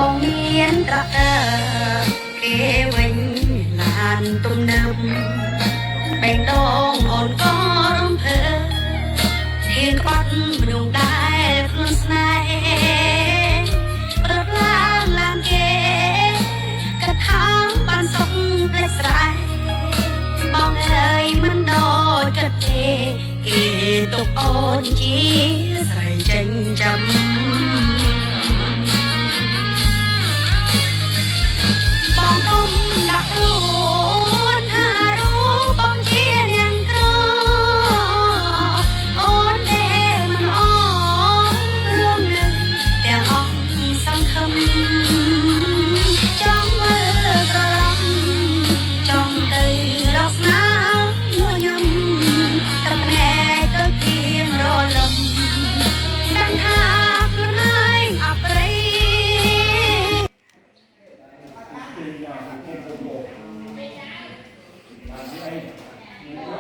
បងមានត្រកគេវិញឡានទំនើបបេងដងអូនក៏រំភើហ៊ានក្បត់មនុស្សដែលខ្លួនស្នេហ៍ប្រត់ឡានគេកថាបានសុខភ្លេចស្រ័យបងអើយមិនដូចគិតទេគេទុកអូនជាស្រីចិញ្ចឹមបងទុំដាក់ខ្លួនថារូបបងជានាងក្រអូនទេមិនអងរឿងនឹងទាំងអស់សង្ឃឹមចង់មើលក្រឡំចង់ទៅរកស្នាមញញឹមទឹកភ្នែកទៅទៀងរលឹមដឹងថាខ្លួនឯងអប្រិយ Hãy subscribe cho kênh Ghiền Mì Gõ để không bỏ lỡ